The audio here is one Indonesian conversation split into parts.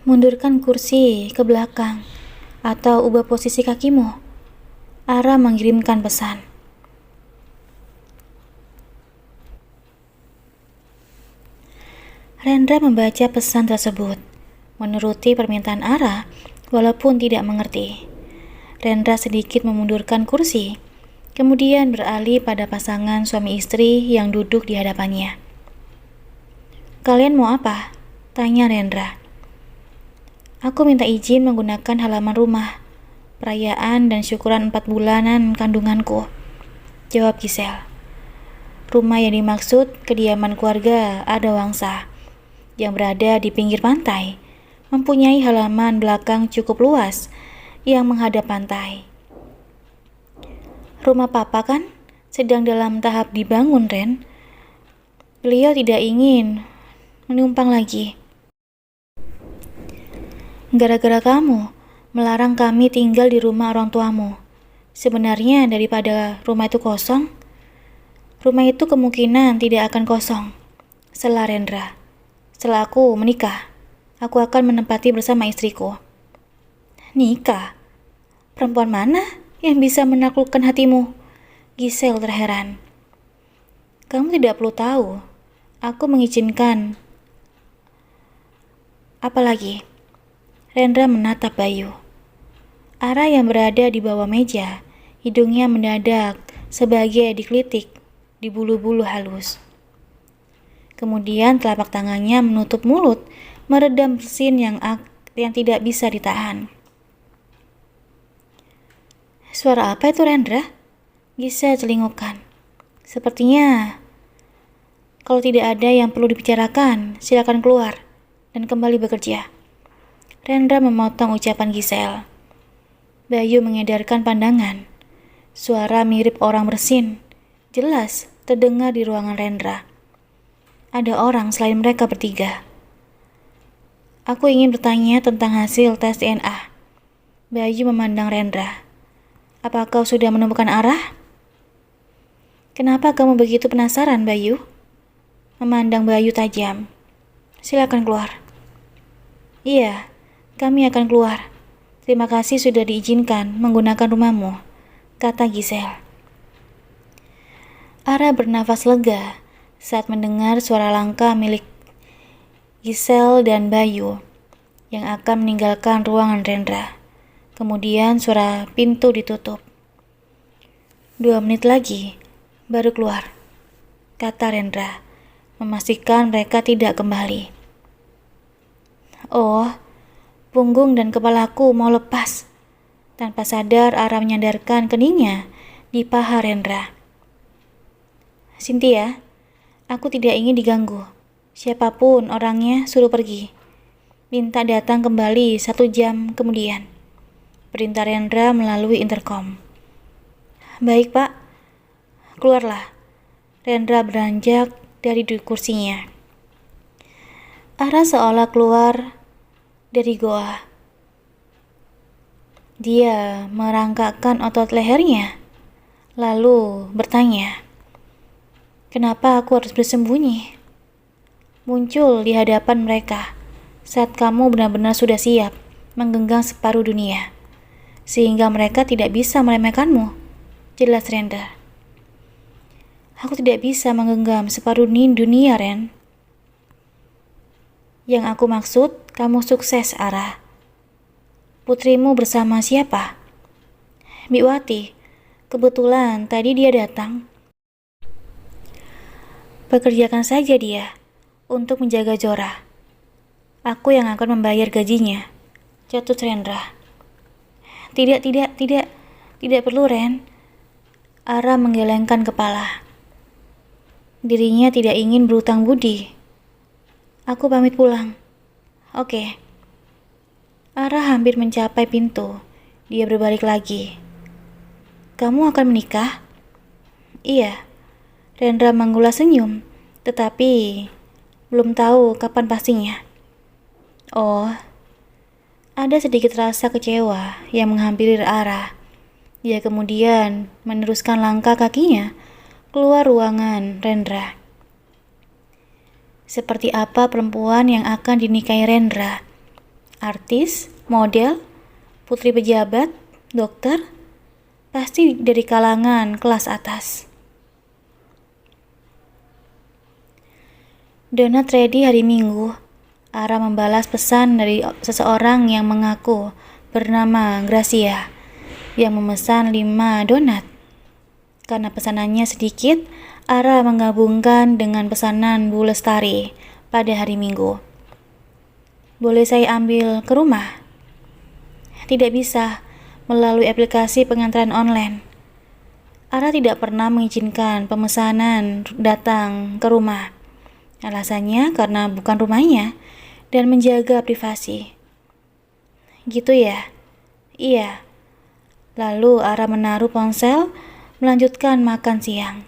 Mundurkan kursi ke belakang atau ubah posisi kakimu. Ara mengirimkan pesan. Rendra membaca pesan tersebut, menuruti permintaan Ara walaupun tidak mengerti. Rendra sedikit memundurkan kursi, kemudian beralih pada pasangan suami istri yang duduk di hadapannya. "Kalian mau apa?" tanya Rendra. "Aku minta izin menggunakan halaman rumah, perayaan dan syukuran 4 bulanan kandunganku," jawab Giselle. Rumah yang dimaksud kediaman keluarga Ada Wangsa yang berada di pinggir pantai, mempunyai halaman belakang cukup luas yang menghadap pantai. "Rumah Papa kan sedang dalam tahap dibangun, Ren. Beliau tidak ingin menumpang lagi. Gara-gara kamu melarang kami tinggal di rumah orang tuamu. Sebenarnya daripada rumah itu kosong, rumah itu kemungkinan tidak akan kosong," sela Rendra. "Setelah aku menikah, aku akan menempati bersama istriku." "Nikah? Perempuan mana yang bisa menaklukkan hatimu?" Giselle terheran. "Kamu tidak perlu tahu. Aku mengizinkan." "Apalagi?" Rendra menatap Bayu. Ara yang berada di bawah meja, hidungnya mendadak sebagai dikelitik di bulu-bulu halus. Kemudian telapak tangannya menutup mulut, meredam bersin yang tidak bisa ditahan. "Suara apa itu, Rendra?" Giselle celingukkan. "Sepertinya kalau tidak ada yang perlu dibicarakan, silakan keluar dan kembali bekerja." Rendra memotong ucapan Giselle. Bayu mengedarkan pandangan. Suara mirip orang bersin jelas terdengar di ruangan Rendra. Ada orang selain mereka bertiga. "Aku ingin bertanya tentang hasil tes DNA." Bayu memandang Rendra. "Apa kau sudah menemukan arah?" "Kenapa kamu begitu penasaran, Bayu?" Memandang Bayu tajam. "Silakan keluar." "Iya, kami akan keluar. Terima kasih sudah diizinkan menggunakan rumahmu," kata Giselle. Ara bernafas lega saat mendengar suara langkah milik Giselle dan Bayu yang akan meninggalkan ruangan Rendra. Kemudian suara pintu ditutup. "2 menit lagi baru keluar," kata Rendra, memastikan mereka tidak kembali. "Oh, punggung dan kepalaku mau lepas." Tanpa sadar Ara menyandarkan keningnya di paha Rendra. "Cynthia, aku tidak ingin diganggu. Siapapun orangnya suruh pergi. Minta datang kembali 1 jam kemudian," perintah Rendra melalui intercom. "Baik, Pak." "Keluarlah." Rendra beranjak dari kursinya. Ara seolah keluar dari goa. Dia merangkakkan otot lehernya, lalu bertanya, "Kenapa aku harus bersembunyi?" Muncul di hadapan mereka saat kamu benar-benar sudah siap menggenggam separuh dunia, sehingga mereka tidak bisa meremehkanmu, jelas Rendra. "Aku tidak bisa menggenggam separuh dunia, Ren. Yang aku maksud, kamu sukses, Ara." "Putrimu bersama siapa?" "Biwati. Kebetulan tadi dia datang." "Pekerjakan saja dia untuk menjaga Zora. Aku yang akan membayar gajinya," jatuh Rendra. Tidak perlu, Ren." Ara menggelengkan kepala. Dirinya tidak ingin berutang budi. "Aku pamit pulang." "Oke." Ara hampir mencapai pintu. Dia berbalik lagi. "Kamu akan menikah?" "Iya." Rendra mengulas senyum, tetapi belum tahu kapan pastinya. "Oh." Ada sedikit rasa kecewa yang menghampiri Ara. Dia kemudian meneruskan langkah kakinya keluar ruangan Rendra. Seperti apa perempuan yang akan dinikahi Rendra? Artis, model, putri pejabat, dokter, pasti dari kalangan kelas atas. Donat ready hari Minggu. Ara membalas pesan dari seseorang yang mengaku bernama Gracia yang memesan 5 donat. Karena pesanannya sedikit, Ara menggabungkan dengan pesanan Bu Lestari pada hari Minggu. Boleh saya ambil ke rumah? Tidak bisa, melalui aplikasi pengantaran online. Ara tidak pernah mengizinkan pemesanan datang ke rumah. Alasannya karena bukan rumahnya dan menjaga privasi. Gitu ya? Iya. Lalu Ara menaruh ponsel, melanjutkan makan siang.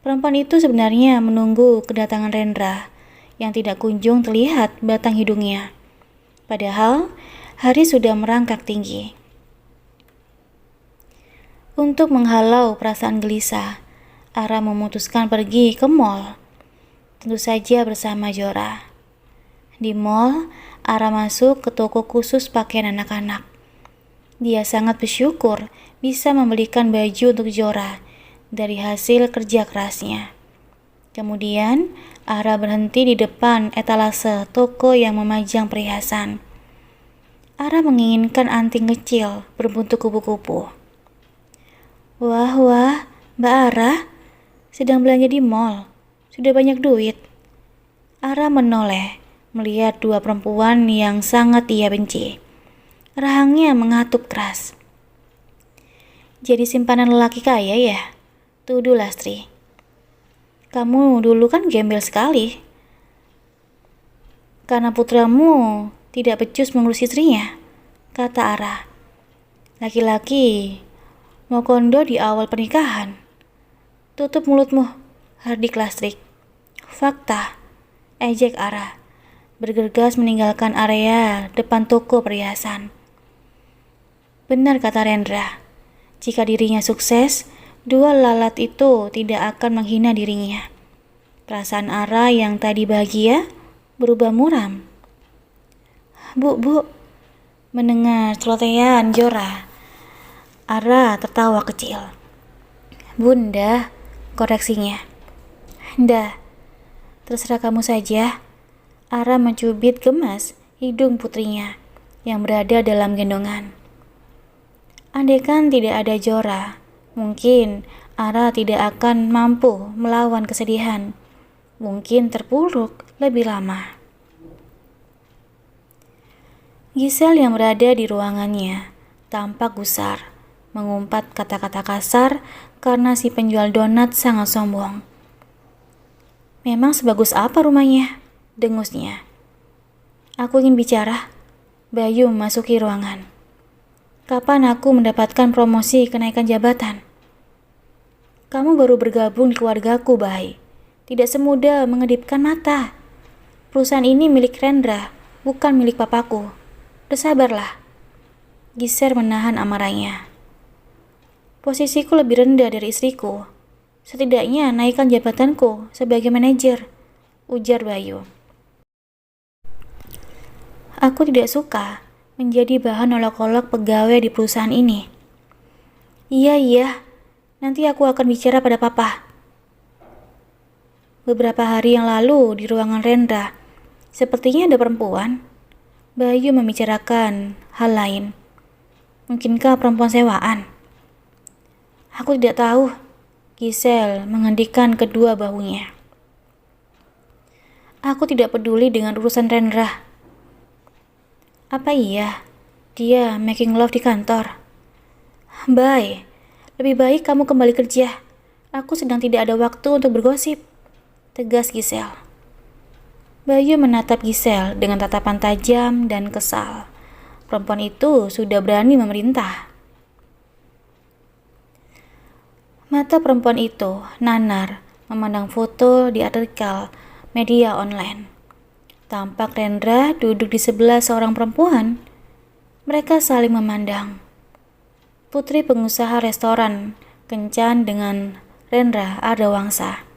Perempuan itu sebenarnya menunggu kedatangan Rendra yang tidak kunjung terlihat batang hidungnya. Padahal hari sudah merangkak tinggi. Untuk menghalau perasaan gelisah, Ara memutuskan pergi ke mall. Tentu saja bersama Jora. Di mall, Ara masuk ke toko khusus pakaian anak-anak. Dia sangat bersyukur bisa membelikan baju untuk Jora dari hasil kerja kerasnya. Kemudian, Ara berhenti di depan etalase toko yang memajang perhiasan. Ara menginginkan anting kecil berbentuk kupu-kupu. Wah, Mbak Ara sedang belanja di mall. Sudah banyak duit. Ara menoleh melihat dua perempuan yang sangat ia benci. Rahangnya mengatup keras. Jadi simpanan lelaki kaya ya? Tuduh Lastri. Kamu dulu kan gembel sekali. Karena putramu tidak becus mengurus istrinya, kata Ara. Laki-laki mau kondo di awal pernikahan. Tutup mulutmu, hardik Lastri. Fakta, ejek Ara, bergegas meninggalkan area depan toko perhiasan. Benar kata Rendra, jika dirinya sukses, dua lalat itu tidak akan menghina dirinya. Perasaan Ara yang tadi bahagia berubah muram. Bu, mendengar celotehan Jora, Ara tertawa kecil. Bunda, koreksinya. Dah, terserah kamu saja. Ara mencubit gemas hidung putrinya yang berada dalam gendongan. Andaikan tidak ada Jora, mungkin Ara tidak akan mampu melawan kesedihan. Mungkin terpuruk lebih lama. Giselle yang berada di ruangannya tampak gusar, mengumpat kata-kata kasar karena si penjual donat sangat sombong. Memang sebagus apa rumahnya? Dengusnya. Aku ingin bicara. Bayu memasuki ruangan. Kapan aku mendapatkan promosi kenaikan jabatan? Kamu baru bergabung di keluargaku, Bay. Tidak semudah mengedipkan mata. Perusahaan ini milik Rendra, bukan milik papaku. Bersabarlah. Giselle menahan amarahnya. Posisiku lebih rendah dari istriku. Setidaknya naikkan jabatanku sebagai manajer, ujar Bayu. Aku tidak suka menjadi bahan olok-olok pegawai di perusahaan ini. Iya, nanti aku akan bicara pada papa. Beberapa hari yang lalu di ruangan Rendra, sepertinya ada perempuan. Bayu membicarakan hal lain. Mungkinkah perempuan sewaan? Aku tidak tahu. Giselle menghentikan kedua bahunya. Aku tidak peduli dengan urusan Rendra. Apa iya? Dia making love di kantor. Bye, lebih baik kamu kembali kerja. Aku sedang tidak ada waktu untuk bergosip, tegas Giselle. Bayu menatap Giselle dengan tatapan tajam dan kesal. Perempuan itu sudah berani memerintah. Mata perempuan itu nanar memandang foto di artikel media online. Tampak Rendra duduk di sebelah seorang perempuan. Mereka saling memandang. Putri pengusaha restoran kencan dengan Rendra Ardawangsa.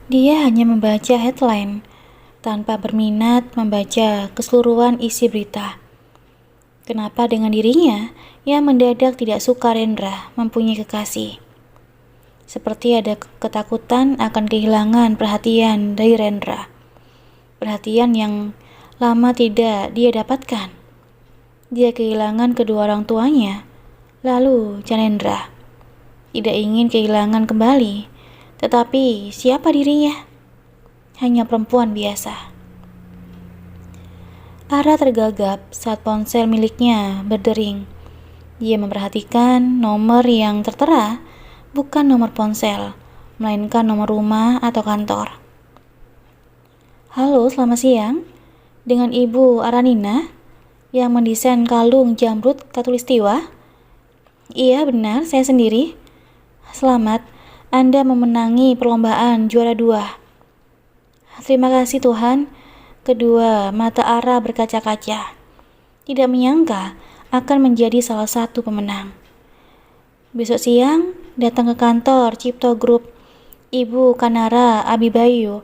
Dia hanya membaca headline, tanpa berminat membaca keseluruhan isi berita. Kenapa dengan dirinya yang mendadak tidak suka Rendra mempunyai kekasih? Seperti ada ketakutan akan kehilangan perhatian dari Rendra. Perhatian yang lama tidak dia dapatkan. Dia kehilangan kedua orang tuanya, lalu Janendra. Tidak ingin kehilangan kembali, tetapi siapa dirinya? Hanya perempuan biasa. Ara tergagap saat ponsel miliknya berdering. Dia memperhatikan nomor yang tertera, bukan nomor ponsel, melainkan nomor rumah atau kantor. Halo, selamat siang. Dengan Ibu Aranina yang mendesain kalung jamrud Katulistiwa? Iya, benar, saya sendiri. Selamat, Anda memenangi perlombaan juara 2. Terima kasih Tuhan. Kedua mata Ara berkaca-kaca. Tidak menyangka akan menjadi salah satu pemenang. Besok siang datang ke kantor Cipto Group. Ibu Kanara Abibayu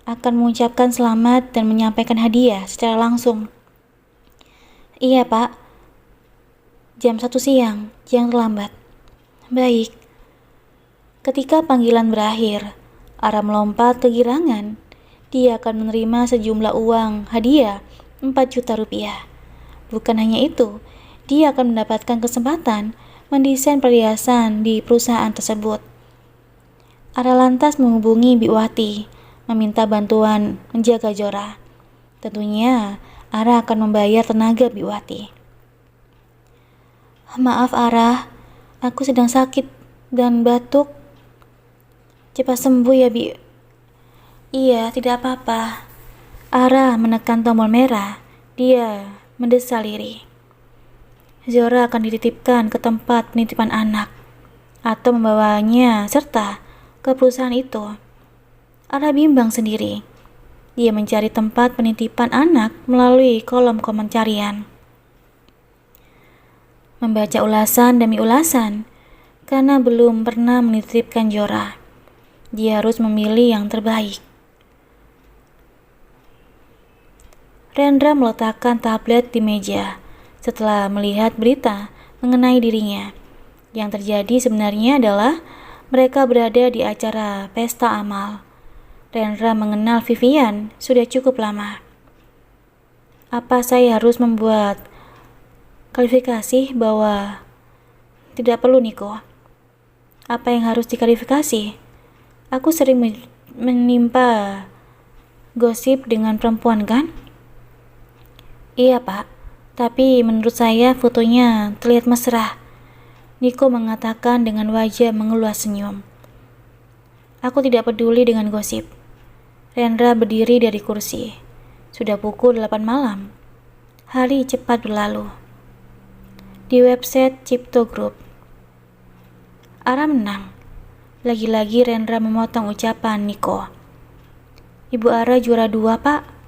akan mengucapkan selamat dan menyampaikan hadiah secara langsung. Iya Pak, jam 1 siang, jangan terlambat. Baik. Ketika panggilan berakhir, Ara melompat kegirangan. Dia akan menerima sejumlah uang hadiah 4 juta rupiah. Bukan hanya itu, dia akan mendapatkan kesempatan mendesain perhiasan di perusahaan tersebut. Ara lantas menghubungi Biwati, meminta bantuan menjaga Jora. Tentunya, Ara akan membayar tenaga Biwati. Maaf Ara, aku sedang sakit dan batuk. Cepat sembuh ya Bi. Iya, tidak apa-apa. Ara menekan tombol merah. Dia mendesah lirih. Zora akan dititipkan ke tempat penitipan anak atau membawanya serta ke perusahaan itu. Ara bimbang sendiri. Dia mencari tempat penitipan anak melalui kolom pencarian. Membaca ulasan demi ulasan, karena belum pernah menitipkan Zora. Dia harus memilih yang terbaik. Rendra meletakkan tablet di meja setelah melihat berita mengenai dirinya. Yang terjadi sebenarnya adalah mereka berada di acara pesta amal. Rendra mengenal Vivian sudah cukup lama. Apa saya harus membuat klarifikasi bahwa tidak perlu Niko? Apa yang harus diklarifikasi? Aku sering menimpa gosip dengan perempuan kan? Iya Pak, tapi menurut saya fotonya terlihat mesra. Niko mengatakan dengan wajah mengeluas senyum. Aku tidak peduli dengan gosip. Rendra berdiri dari kursi. Sudah pukul 8 malam. Hari cepat berlalu. Di website Cipto Group. Ara menang. Lagi-lagi Rendra memotong ucapan Niko. Ibu Ara juara 2 Pak.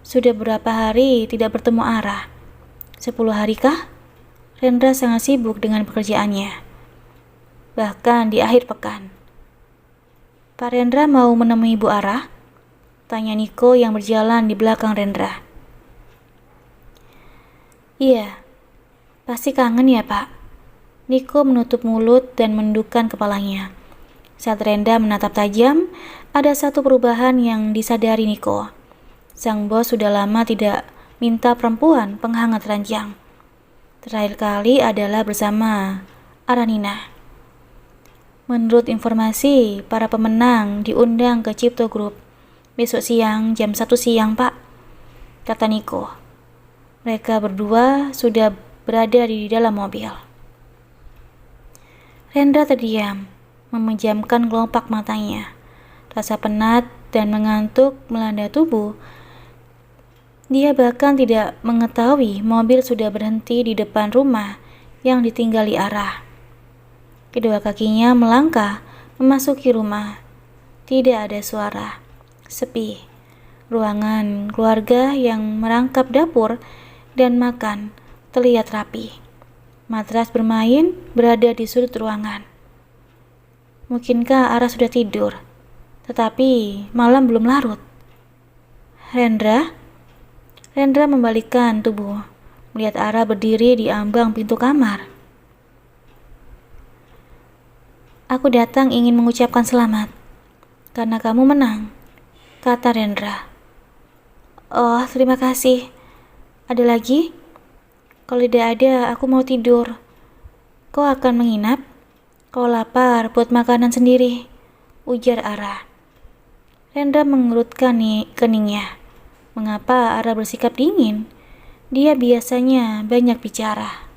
Sudah berapa hari tidak bertemu Ara? 10 hari kah? Rendra sangat sibuk dengan pekerjaannya. Bahkan di akhir pekan. Pak Rendra mau menemui Ibu Ara? Tanya Niko yang berjalan di belakang Rendra. Iya, pasti kangen ya Pak. Niko menutup mulut dan menundukkan kepalanya. Saat Rendra menatap tajam, ada satu perubahan yang disadari Niko. Sang bos sudah lama tidak minta perempuan penghangat ranjang. Terakhir kali adalah bersama Aranina. Menurut informasi, para pemenang diundang ke Cipto Group. Besok siang, jam 1 siang, Pak, kata Niko. Mereka berdua sudah berada di dalam mobil. Rendra terdiam, memejamkan kelopak matanya. Rasa penat dan mengantuk melanda tubuh. Dia bahkan tidak mengetahui mobil sudah berhenti di depan rumah yang ditinggali Ara. Kedua kakinya melangkah memasuki rumah. Tidak ada suara, sepi. Ruangan keluarga yang merangkap dapur dan makan terlihat rapi. Matras bermain berada di sudut ruangan. Mungkinkah Ara sudah tidur? Tetapi malam belum larut. Rendra? Rendra membalikkan tubuh, melihat Ara berdiri di ambang pintu kamar. Aku datang ingin mengucapkan selamat, karena kamu menang, kata Rendra. Oh, terima kasih. Ada lagi? Kalau tidak ada, aku mau tidur. Kau akan menginap? Kau lapar, buat makanan sendiri, ujar Ara. Rendra mengerutkan keningnya. Mengapa Ara bersikap dingin? Dia biasanya banyak bicara.